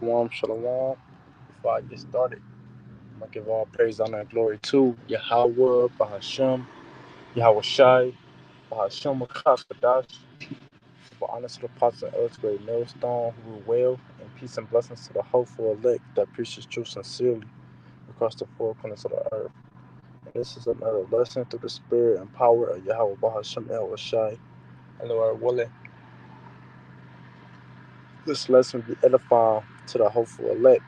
Shalom, shalom. Before I get started, I'm gonna give all praise, honor, and glory to Yahweh, Bahashem, Yahweh Shai, Bahashem Makakadash, for honor to the pots and earth's great millstone, who rule well, and peace and blessings to the hopeful elect that preaches truth sincerely across the four corners of the earth. And this is another lesson through the spirit and power of Yahweh Bahashem El Shai. And Lord willing, this lesson be edifying to the hopeful elect.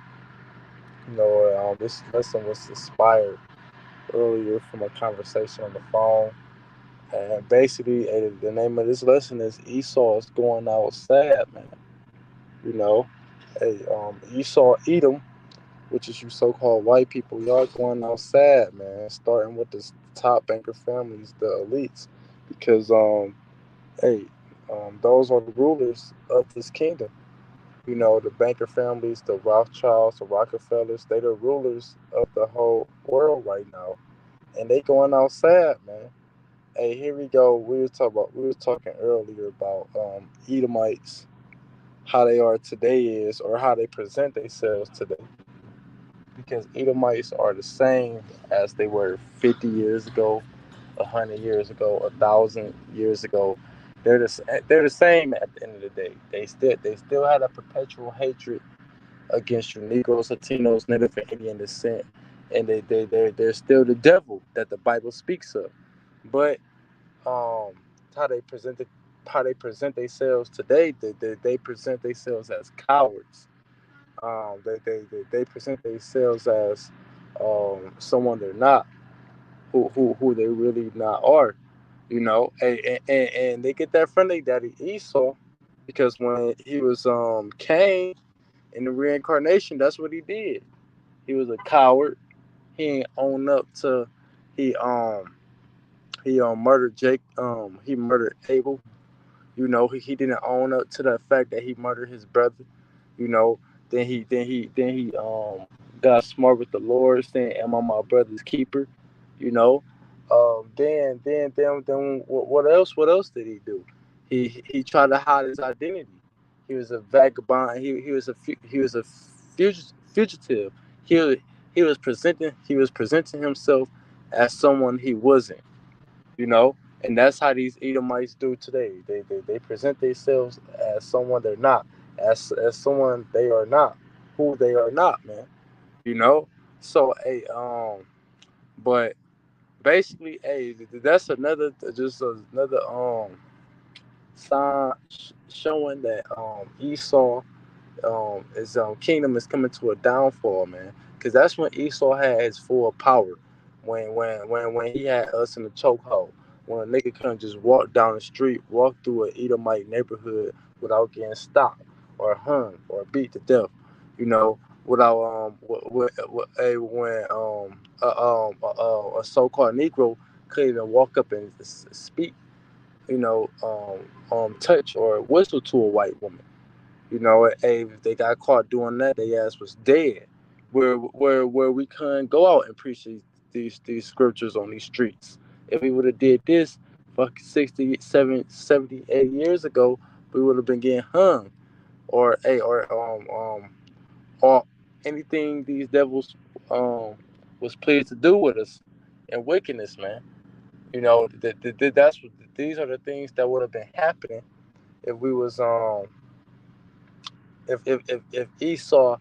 This lesson was inspired earlier from a conversation on the phone. And basically, the name of this lesson is Esau is going out sad, man. You know, Esau, Edom, which is you so-called white people, y'all going out sad, man. Starting with the top banker families, the elites, because hey, those are the rulers of this kingdom. The banker families, the Rothschilds, the Rockefellers, they the rulers of the whole world right now, and they going out sad, man. Hey, here we go. We was talking earlier about Edomites, how they are today is, or how they present themselves today. Because Edomites are the same as they were 50 years ago, 100 years ago, 1,000 years ago. They're the same at the end of the day. They still had a perpetual hatred against you Negroes, Latinos, Native and Indian descent, and they're still the devil that the Bible speaks of. But um, how they presented how they present themselves today, they present themselves as cowards. They present themselves as someone they're not, who they really not are. And they get that from their daddy Esau, because when he was Cain in the reincarnation, that's what he did. He was a coward. He ain't own up to he murdered Jake. He murdered Abel. He didn't own up to the fact that he murdered his brother. You know, then he got smart with the Lord, saying, "Am I my brother's keeper?" You know. Then what else? What else did he do? He tried to hide his identity. He was a vagabond. He was a fugitive. He was presenting himself as someone he wasn't. you know, and that's how these Edomites do today. They present themselves as someone they're not, as someone they are not, who they are not, man. You know, so but basically, that's another sign showing that Esau his kingdom is coming to a downfall, man. Because that's when Esau had his full power. When he had us in the chokehold. When a nigga couldn't just walk down the street, walk through an Edomite neighborhood without getting stopped or hung or beat to death. Without when a so-called Negro couldn't even walk up and speak, touch or whistle to a white woman. Hey, if they got caught doing that, their ass was dead. Where we couldn't go out and preach these scriptures on these streets. If we would have did this fucking 60, 70, 80 years ago, we would have been getting hung or anything these devils um was pleased to do with us and wickedness, man. That's what these are the things that would have been happening if we was if Esau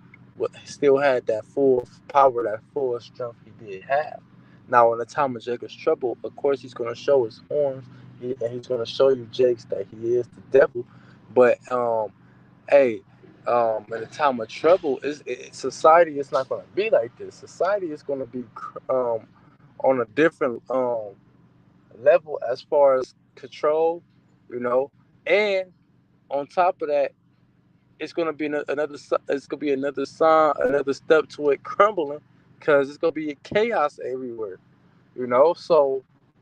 still had that full power, that full strength he did have. Now, in the time of Jacob's trouble, of course, he's going to show his horns, and he's going to show you, Jakes, that he is the devil. But hey, in the time of trouble, society is not going to be like this. Society is going to be on a different level as far as control, you know, and on top of that, it's gonna be another. It's gonna be another sign, another step to it crumbling, because it's gonna be chaos everywhere.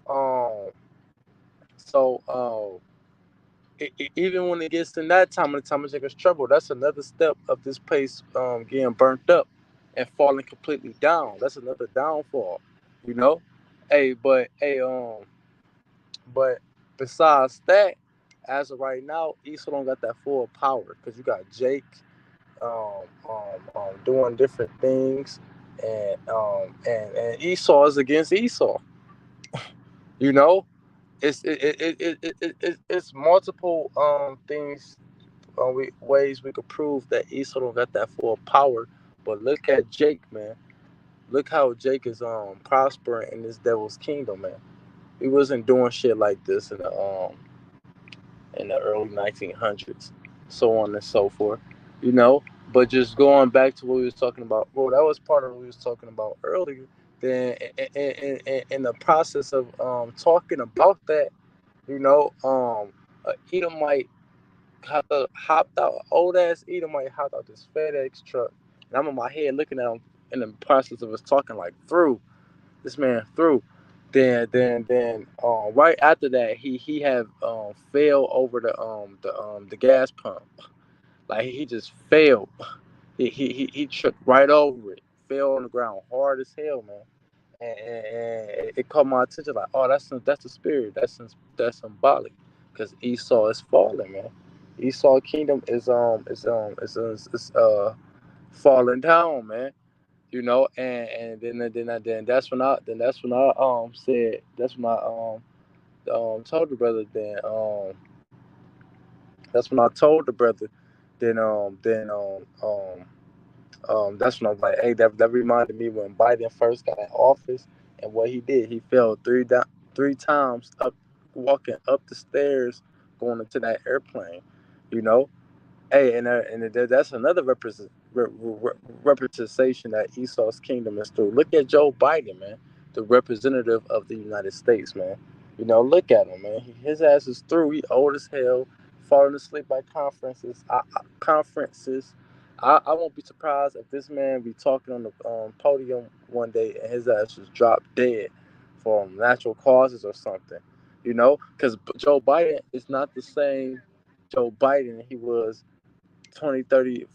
Um, so even when it gets in that time, of the time of Jacob's trouble, that's another step of this place getting burnt up and falling completely down. That's another downfall. You know, hey, but besides that, as of right now, Esau don't got that full power because you got Jake. doing different things, and Esau is against Esau. You know, it's multiple things, ways we could prove that Esau don't got that full power. But look at Jake, man. Look how Jake is prospering in this devil's kingdom, man. He wasn't doing shit like this in the early 1900s, so on and so forth. You know, but just going back to what we was talking about, well, that was part of what we was talking about earlier. Then in the process of talking about that, you know, Edomite hopped out, old ass Edomite hopped out this FedEx truck, and I'm in my head looking at him in the process of us talking like through this man through. Then right after that, he had fell over the gas pump. Like he just fell. He tripped right over it, fell on the ground hard as hell, man. And it caught my attention like, oh, that's the spirit. That's symbolic, because Esau is falling, man. Esau kingdom is falling down, man. You know, and then that's when I said that's when I told the brother. That's when I told the brother. That's when I was like, hey, that reminded me when Biden first got in office, and what he did. He fell three times up, walking up the stairs, going into that airplane. You know, hey, that's another representation that Esau's kingdom is through. Look at Joe Biden, man, the representative of the United States, man. You know, look at him, man. His ass is through. He old as hell, falling asleep by conferences. I won't be surprised if this man be talking on the podium one day and his ass just drop dead from natural causes or something. You know, because Joe Biden is not the same Joe Biden he was 20, 30,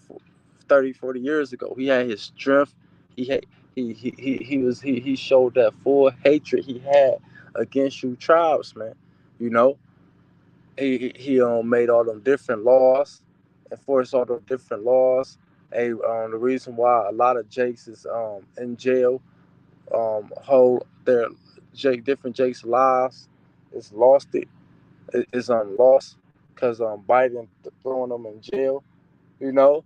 40 years ago. He had his strength. He had he showed that full hatred he had against you tribes, man. You know, he made all them different laws, enforced all them different laws. The reason why a lot of Jakes is in jail, hold their different Jakes lives, is lost is lost because Biden throwing them in jail. You know,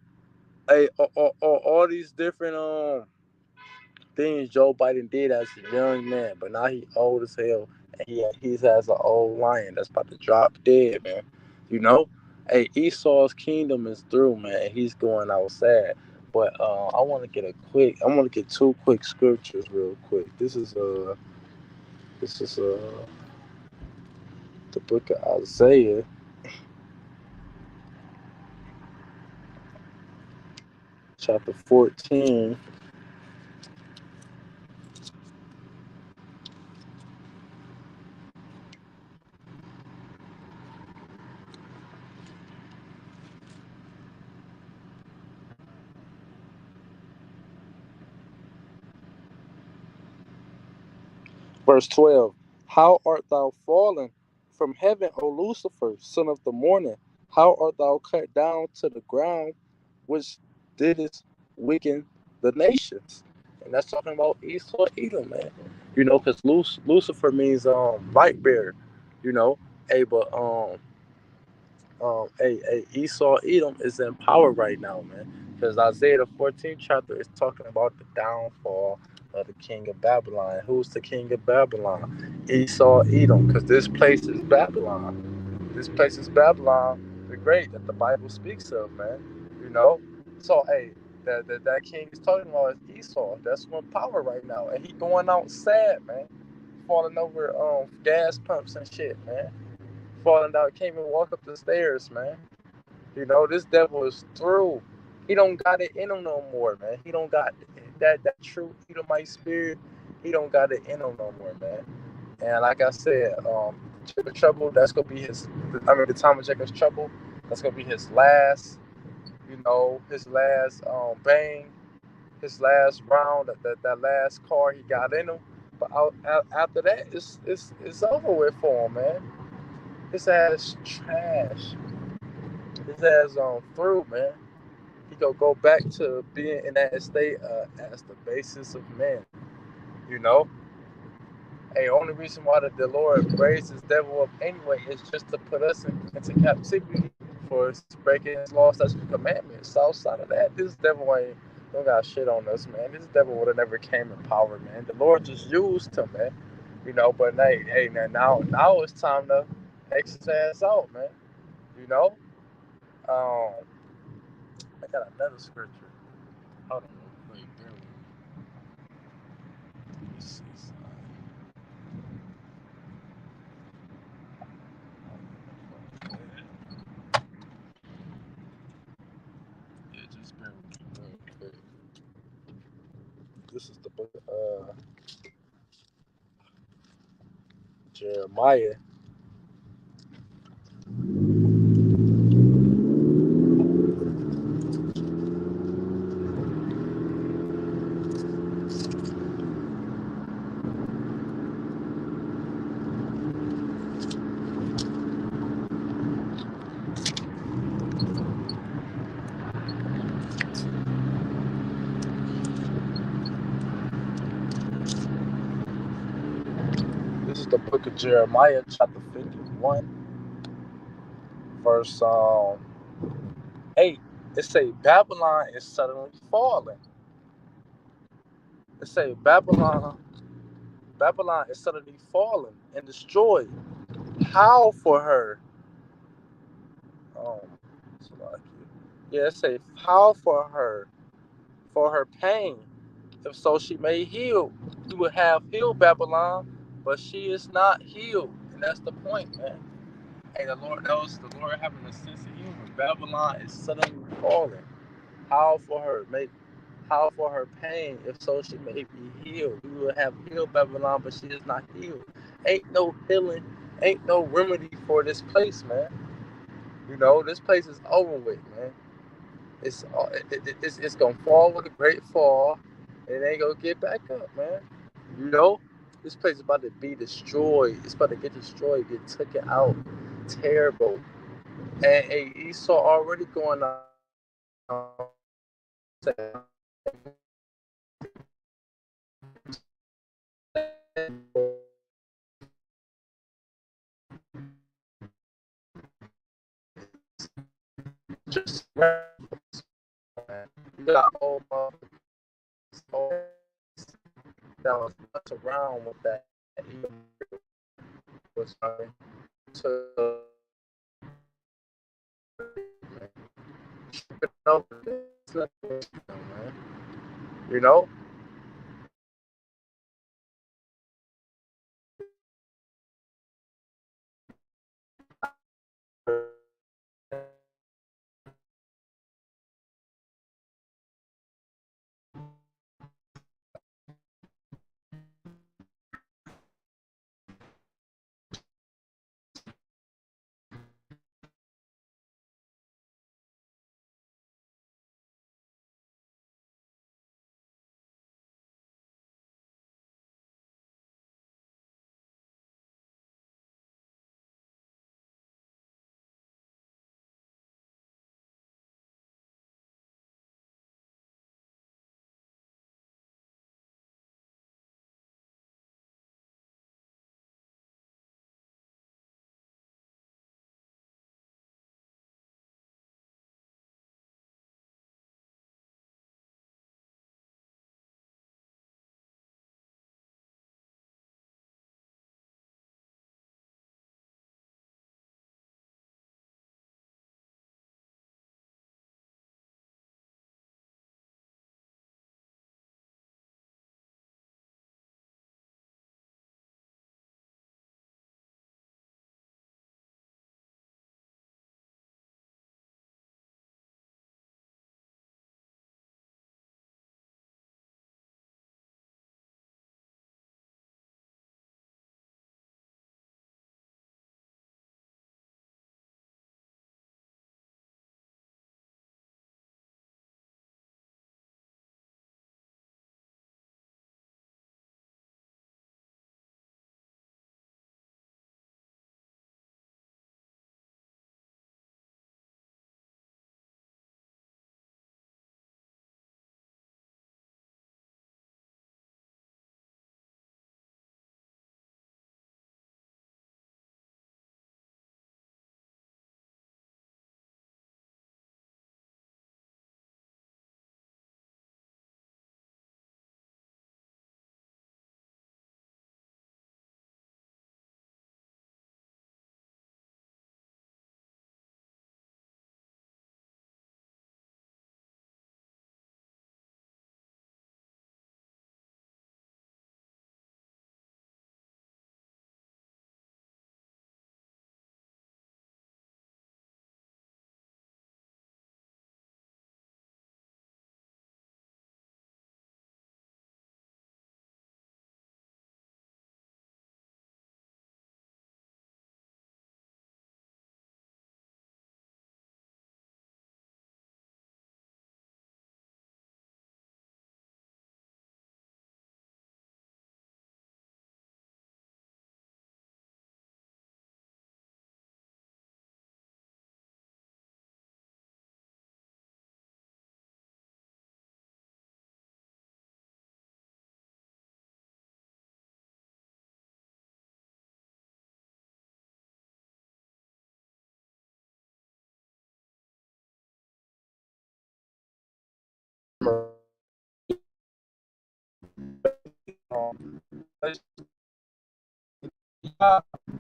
all these different things Joe Biden did as a young man, but now he old as hell, and he's as an old lion that's about to drop dead, man. You know, hey, Esau's kingdom is through, man. He's going outside. But I want to get two quick scriptures real quick. This is the book of Isaiah, chapter 14. Verse 12. How art thou fallen from heaven, O Lucifer, son of the morning? How art thou cut down to the ground, which didst weaken the nations? And that's talking about Esau, Edom, man. You know, because Lucifer means light bearer. You know, hey, but Esau, Edom is in power right now, man. Because Isaiah the 14th chapter is talking about the downfall of the king of Babylon. Who's the king of Babylon? Esau, Edom. Because this place is Babylon. This place is Babylon, the great that the Bible speaks of, man. You know. So hey, that king is talking about is Esau. That's one power right now, and he going out sad, man. Falling over gas pumps and shit, man. Falling down, can't even walk up the stairs, man. You know, this devil is through. He don't got it in him no more, man. He don't got that true Edomite spirit. He don't got it in him no more, man. And like I said, Jacob Trouble, that's gonna be his. I mean, the time of Jacob's Trouble, that's gonna be his last. You know, his last bang, his last round, that last car he got in him. But after that, it's over with for him, man. His ass trash. His ass on through, man. he gonna go back to being in that state as the basis of man. You know, hey, only reason why the Lord raised this devil up anyway is just to put us into captivity for breaking his law, statutes, and commandments. So outside of that, this devil ain't don't got shit on us, man. This devil would have never came in power, man. The Lord just used him, man. You know, but hey, now it's time to exercise out, man. You know, um, I got another scripture. Hold on, wait, bear with me. Let me see something. Yeah, just bear with me real quick. This is the book of Jeremiah. This is the book of Jeremiah, chapter 51, verse 8. It say Babylon is suddenly falling. It say Babylon is suddenly fallen and destroyed. How for her? Um, yeah, it say how for her pain. If so, she may heal. You would have healed Babylon, but she is not healed, and that's the point, man. Hey, the Lord knows. The Lord having a sense of humor. Babylon is suddenly falling. How for her make how for her pain, if so she may be healed. We will have healed Babylon, but she is not healed. Ain't no healing, ain't no remedy for this place, man. You know, this place is over with, man. It's gonna fall with a great fall, and it ain't gonna get back up, man. You know, this place is about to be destroyed. It's about to get destroyed, get taken out, terrible. And hey, Esau already going on. Just you got old that was messing around with that. He was trying to you know,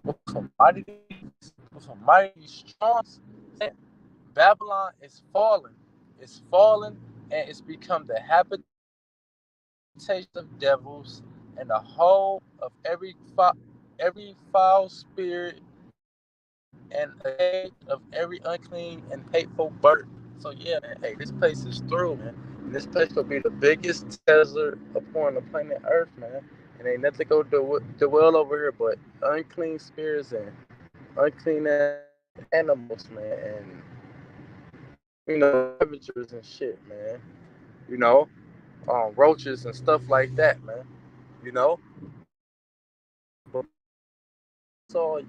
with some mighty strong. Babylon is falling. It's fallen, and it's become the habitation of devils and the whole of every foul spirit and of every unclean and hateful bird. So yeah, man, hey, this place is through, man. And this place will be the biggest desert upon the planet Earth, man. And ain't nothing go dwell over here but unclean spirits and unclean animals, man, and temperatures and shit, man. You know, roaches and stuff like that, man. You know, but so